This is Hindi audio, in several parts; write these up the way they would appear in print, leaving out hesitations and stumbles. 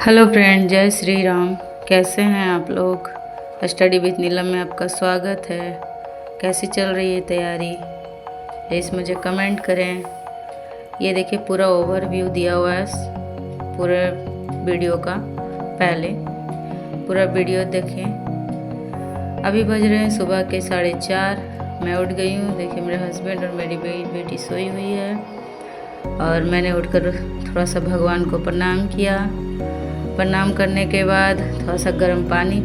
हेलो फ्रेंड, जय श्री राम। कैसे हैं आप लोग। स्टडी विद नीलम में आपका स्वागत है। कैसी चल रही है तैयारी, प्लीज़ मुझे कमेंट करें। ये देखिए पूरा ओवरव्यू दिया हुआ है पूरे वीडियो का। पहले पूरा वीडियो देखें। अभी बज रहे हैं सुबह के 4:30। मैं उठ गई हूँ। देखिए मेरे हस्बैंड और मेरी बेटी सोई हुई है और मैंने उठकर थोड़ा सा भगवान को प्रणाम किया। प्रणाम करने के बाद थोड़ा सा गर्म पानी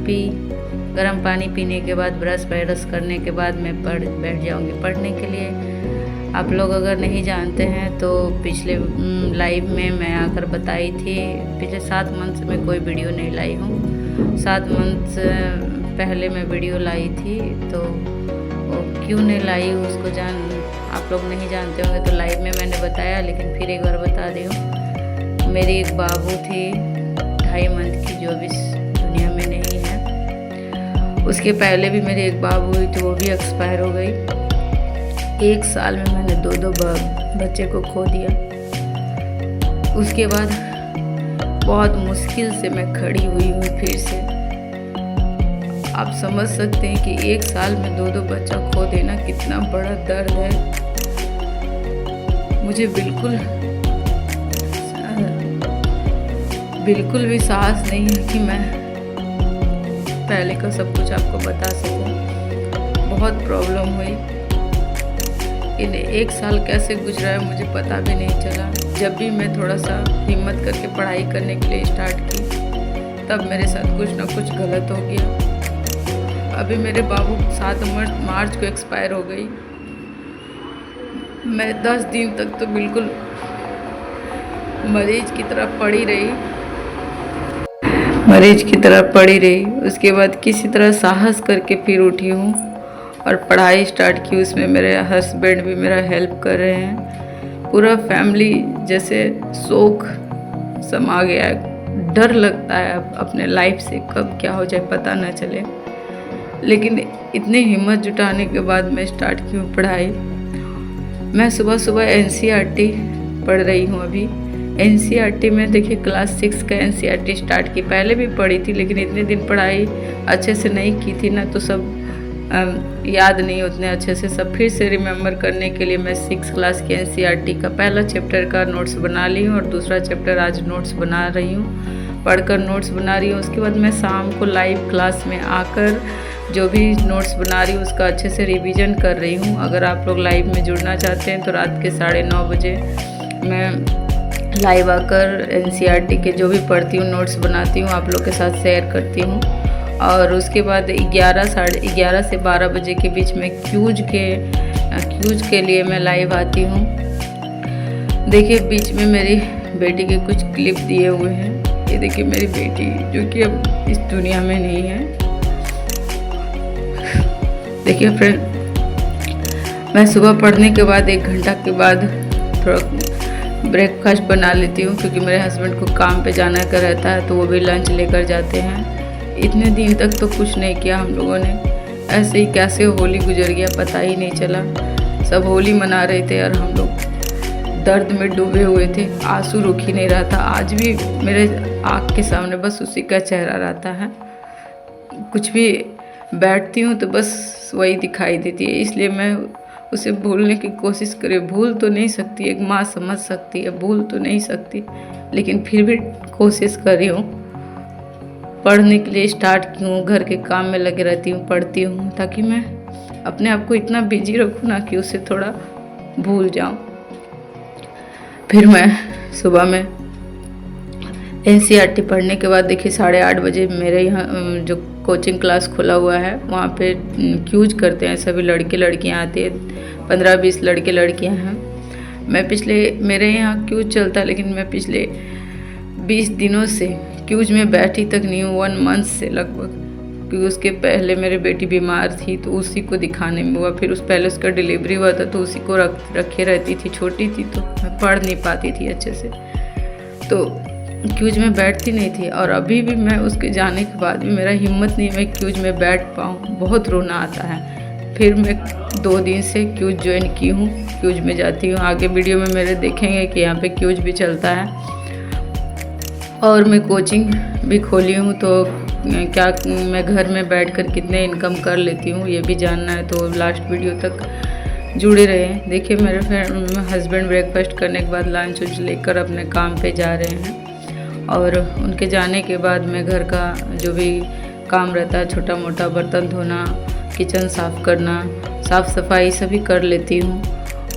पीने के बाद ब्रश करने के बाद मैं बैठ जाऊंगी पढ़ने के लिए। आप लोग अगर नहीं जानते हैं तो पिछले लाइव में मैं आकर बताई थी। पिछले 7 मंथ से मैं कोई वीडियो नहीं लाई हूँ। 7 मंथ पहले मैं वीडियो लाई थी, तो क्यों नहीं लाई उसको आप लोग नहीं जानते होंगे तो लाइव में मैंने बताया, लेकिन फिर एक बार बता दी हूँ। मेरी एक बाबू थी 2.5 मंथ की, जो भी दुनिया में नहीं है। उसके पहले भी मेरी एक बाबू हुई थी, वो भी एक्सपायर हो गई। 1 साल में मैंने 2 बच्चे को खो दिया। उसके बाद बहुत मुश्किल से मैं खड़ी हुई हूँ फिर से। आप समझ सकते हैं कि 1 साल में 2 बच्चा खो देना कितना बड़ा दर्द है। मुझे बिल्कुल भी साहस नहीं है कि मैं पहले का सब कुछ आपको बता सकूं। बहुत प्रॉब्लम हुई। इन 1 साल कैसे गुजरा है मुझे पता भी नहीं चला। जब भी मैं थोड़ा सा हिम्मत करके पढ़ाई करने के लिए स्टार्ट की, तब मेरे साथ कुछ ना कुछ गलत हो गया। अभी मेरे बाबू 7 मार्च को एक्सपायर हो गई। मैं 10 दिन तक तो बिल्कुल मरीज की तरह पड़ी रही। उसके बाद किसी तरह साहस करके फिर उठी हूँ और पढ़ाई स्टार्ट की। उसमें मेरे हस्बैंड भी मेरा हेल्प कर रहे हैं। पूरा फैमिली जैसे शोक समा गया है। डर लगता है अपने लाइफ से कब क्या हो जाए पता ना चले। लेकिन इतनी हिम्मत जुटाने के बाद मैं स्टार्ट की हूँ पढ़ाई। मैं सुबह NCERT पढ़ रही हूँ अभी। NCERT में देखिए क्लास 6 का NCERT स्टार्ट की। पहले भी पढ़ी थी, लेकिन इतने दिन पढ़ाई अच्छे से नहीं की थी ना, तो सब याद नहीं उतने अच्छे से। सब फिर से रिमेम्बर करने के लिए मैं 6 क्लास के NCERT का पहला चैप्टर का नोट्स बना ली हूँ और दूसरा चैप्टर आज नोट्स बना रही हूँ, पढ़कर नोट्स बना रही हूँ। उसके बाद मैं शाम को लाइव क्लास में आकर जो भी नोट्स बना रही हूँ उसका अच्छे से रिवीजन कर रही हूँ। अगर आप लोग लाइव में जुड़ना चाहते हैं तो रात के 9:30 बजे मैं लाइव आकर NCERT के जो भी पढ़ती हूँ नोट्स बनाती हूँ, आप लोग के साथ शेयर करती हूँ। और उसके बाद 11 से 12 बजे के बीच में क्यूज के लिए मैं लाइव आती हूँ। देखिए बीच में मेरी बेटी के कुछ क्लिप दिए हुए हैं। ये देखिए मेरी बेटी जो कि अब इस दुनिया में नहीं है। देखिए फ्रेंड, मैं सुबह पढ़ने के बाद 1 घंटा के बाद थोड़ा ब्रेकफास्ट बना लेती हूँ, क्योंकि मेरे हस्बैंड को काम पे जाना का रहता है, तो वो भी लंच लेकर जाते हैं। इतने दिन तक तो कुछ नहीं किया हम लोगों ने। ऐसे ही कैसे होली गुजर गया पता ही नहीं चला। सब होली मना रहे थे और हम लोग दर्द में डूबे हुए थे। आंसू रुक ही नहीं रहा था। आज भी मेरे आँख के सामने बस उसी का चेहरा रहता है। कुछ भी बैठती हूँ तो बस वही दिखाई देती है। इसलिए मैं उसे भूलने की कोशिश करें। भूल तो नहीं सकती, एक माँ समझ सकती है, भूल तो नहीं सकती, लेकिन फिर भी कोशिश कर रही हूँ। पढ़ने के लिए स्टार्ट की हूँ, घर के काम में लगे रहती हूँ, पढ़ती हूँ, ताकि मैं अपने आप को इतना बिजी रखूँ ना कि उसे थोड़ा भूल जाऊँ। फिर मैं सुबह में NCERT पढ़ने के बाद देखिए 8:30 बजे मेरे यहाँ जो कोचिंग क्लास खुला हुआ है वहाँ पे क्यूज करते हैं। सभी लड़के लड़कियाँ आते हैं, 15-20 लड़के लड़कियाँ हैं। मेरे यहाँ क्यूज चलता है, लेकिन मैं पिछले 20 दिनों से क्यूज में बैठी तक नहीं हूँ, 1 मंथ से लगभग। क्योंकि उसके पहले मेरी बेटी बीमार थी तो उसी को दिखाने में हुआ। फिर पहले उसका डिलीवरी हुआ था तो उसी को रखे रहती थी। छोटी थी तो मैं पढ़ नहीं पाती थी अच्छे से, तो क्यूज में बैठती नहीं थी। और अभी भी मैं उसके जाने के बाद भी मेरा हिम्मत नहीं मैं क्यूज में बैठ पाऊँ। बहुत रोना आता है। फिर मैं 2 दिन से क्यूज ज्वाइन की हूँ, क्यूज में जाती हूँ। आगे वीडियो में मेरे देखेंगे कि यहाँ पे क्यूज भी चलता है। और मैं कोचिंग भी खोली हूँ, तो क्या मैं घर में बैठकर कितने इनकम कर लेती हूँ ये भी जानना है, तो लास्ट वीडियो तक जुड़े रहें। देखिए मेरे हस्बैंड ब्रेकफास्ट करने के बाद लंच उंच लेकर अपने काम पे जा रहे हैं, और उनके जाने के बाद मैं घर का जो भी काम रहता है, छोटा मोटा बर्तन धोना, किचन साफ़ करना, साफ़ सफाई सभी कर लेती हूँ।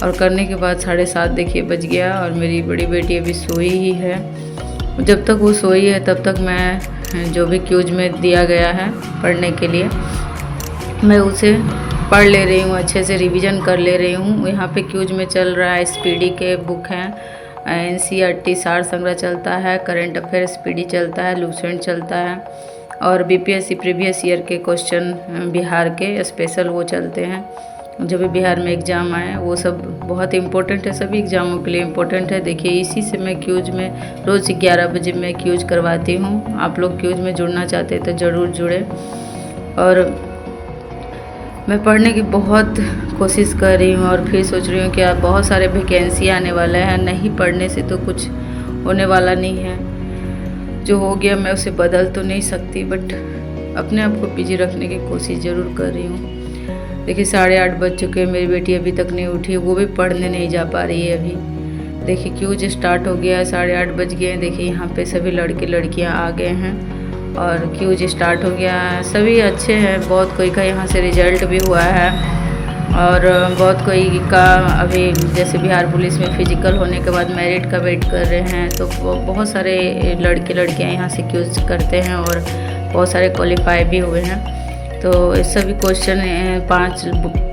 और करने के बाद 7:30 देखिए बज गया, और मेरी बड़ी बेटी अभी सोई ही है। जब तक वो सोई है तब तक मैं जो भी क्यूज में दिया गया है पढ़ने के लिए, मैं उसे पढ़ ले रही हूँ, अच्छे से रिवीजन कर ले रही हूँ। यहाँ पे क्यूज में चल रहा है, स्पीडी के बुक हैं, NCERT सार संग्रह चलता है, करंट अफेयर स्पीडी चलता है, लूसेंट चलता है, और BPSC प्रीवियस ईयर के क्वेश्चन बिहार के स्पेशल वो चलते हैं। जो भी बिहार में एग्ज़ाम आए वो सब बहुत इम्पोर्टेंट है, सभी एग्ज़ामों के लिए इम्पोर्टेंट है। देखिए इसी से मैं क्यूज में रोज़ 11 बजे मैं क्यूज करवाती हूँ। आप लोग क्यूज में जुड़ना चाहते हैं तो ज़रूर जुड़ें। और मैं पढ़ने की बहुत कोशिश कर रही हूँ, और फिर सोच रही हूँ कि अब बहुत सारे वैकेंसी आने वाले हैं, नहीं पढ़ने से तो कुछ होने वाला नहीं है। जो हो गया मैं उसे बदल तो नहीं सकती, बट अपने आप को बिजी रखने की कोशिश ज़रूर कर रही हूँ। देखिए 8:30 बज चुके हैं, मेरी बेटी अभी तक नहीं उठी है, वो भी पढ़ने नहीं जा पा रही है अभी। देखिए क्यूज स्टार्ट हो गया है, 8:30 बज गए हैं। देखिए यहाँ पे सभी लड़के लड़कियाँ आ गए हैं और क्यूज स्टार्ट हो गया है। सभी अच्छे हैं, बहुत कोई का यहाँ से रिजल्ट भी हुआ है, और बहुत कोई का अभी जैसे बिहार पुलिस में फिजिकल होने के बाद मेरिट का वेट कर रहे हैं। तो बहुत सारे लड़के लड़कियाँ यहाँ से क्यूज करते हैं, और बहुत सारे क्वालिफाई भी हुए हैं। तो इस सभी क्वेश्चन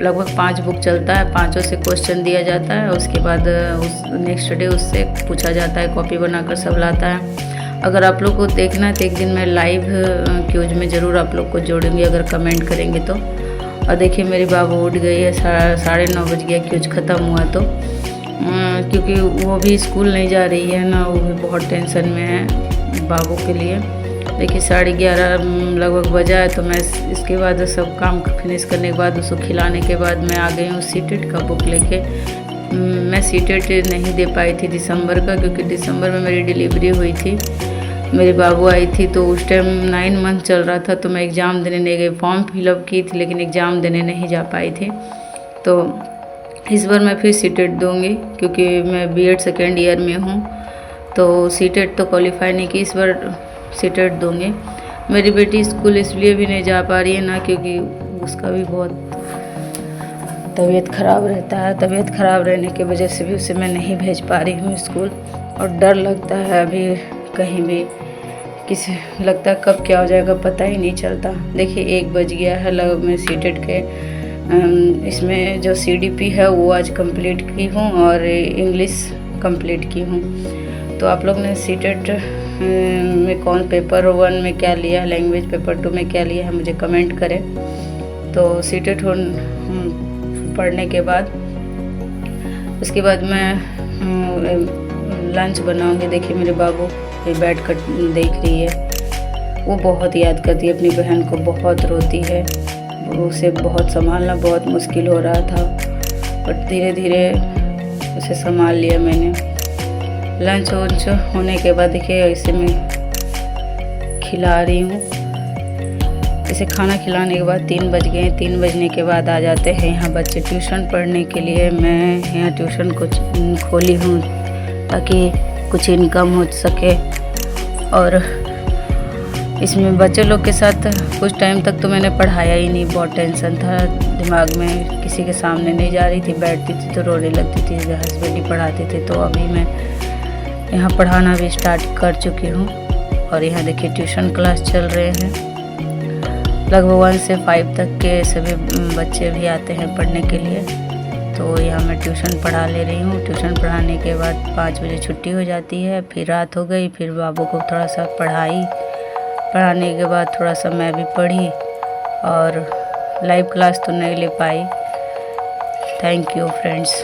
लगभग 5 बुक चलता है, 5 से क्वेश्चन दिया जाता है। उसके बाद उस नेक्स्ट डे उससे पूछा जाता है, कॉपी बनाकर सब लाता है। अगर आप लोग को देखना है तो एक दिन मैं लाइव क्यूज में ज़रूर आप लोग को जोड़ूंगी, अगर कमेंट करेंगे तो। और देखिए मेरी बाबू उठ गई है, 9:30 बज गया क्यूज ख़त्म हुआ तो, क्योंकि वो भी स्कूल नहीं जा रही है ना, वो भी बहुत टेंशन में है बाबू के लिए। देखिए 11:30 लगभग बजा है, तो मैं इसके बाद सब काम फिनिश करने के बाद उसको खिलाने के बाद मैं आ गई हूँ सीटेट का बुक लेके। मैं सीटेट नहीं दे पाई थी दिसंबर का, क्योंकि दिसंबर में मेरी डिलीवरी हुई थी, मेरी बाबू आई थी, तो उस टाइम 9 मंथ चल रहा था, तो मैं एग्ज़ाम देने नहीं गई। फॉर्म फिलअप की थी लेकिन एग्ज़ाम देने नहीं जा पाई थी। तो इस बार मैं फिर सीटेट दूँगी, क्योंकि मैं BEd सेकेंड ईयर में हूँ, तो सीटेट तो क्वालिफाई नहीं की, इस बार सीटेट दूँगी। मेरी बेटी स्कूल इसलिए भी नहीं जा पा रही है ना, क्योंकि उसका भी बहुत तबीयत ख़राब रहता है। तबीयत ख़राब रहने की वजह से भी उसे मैं नहीं भेज पा रही हूँ स्कूल, और डर लगता है अभी कहीं भी किसी लगता है कब क्या हो जाएगा पता ही नहीं चलता। देखिए 1 बज गया है, लगभग मैं सीटेट के इसमें जो CDP है वो आज कंप्लीट की हूँ, और इंग्लिश कंप्लीट की हूँ। तो आप लोग ने सीटेट में कौन पेपर 1 में क्या लिया है, लैंग्वेज पेपर 2 में क्या लिया है, मुझे कमेंट करें। तो सीटेट पढ़ने के बाद उसके बाद मैं लंच बनाऊंगी। देखिए मेरे बाबू बैठ कर देख रही है, वो बहुत याद करती है अपनी बहन को, बहुत रोती है, उसे बहुत संभालना बहुत मुश्किल हो रहा था, बट धीरे धीरे उसे संभाल लिया मैंने। लंच वंच होने के बाद देखिए इसे मैं खिला रही हूँ। इसे खाना खिलाने के बाद 3 बज गए। 3 बजने के बाद आ जाते हैं यहाँ बच्चे ट्यूशन पढ़ने के लिए। मैं यहाँ ट्यूशन को खोली हूँ ताकि कुछ इनकम हो सके, और इसमें बच्चे लोग के साथ कुछ टाइम तक तो मैंने पढ़ाया ही नहीं, बहुत टेंशन था दिमाग में, किसी के सामने नहीं जा रही थी, बैठती थी तो रोने लगती थी, हस्बैंड ही पढ़ाते थे। तो अभी मैं यहाँ पढ़ाना भी स्टार्ट कर चुकी हूँ, और यहाँ देखिए ट्यूशन क्लास चल रहे हैं। लगभग 1 से 5 तक के सभी बच्चे भी आते हैं पढ़ने के लिए। तो यहाँ मैं ट्यूशन पढ़ा ले रही हूँ। ट्यूशन पढ़ाने के बाद 5 बजे छुट्टी हो जाती है, फिर रात हो गई, फिर बाबू को थोड़ा सा पढ़ाने के बाद थोड़ा सा मैं भी पढ़ी, और लाइव क्लास तो नहीं ले पाई। Thank you friends.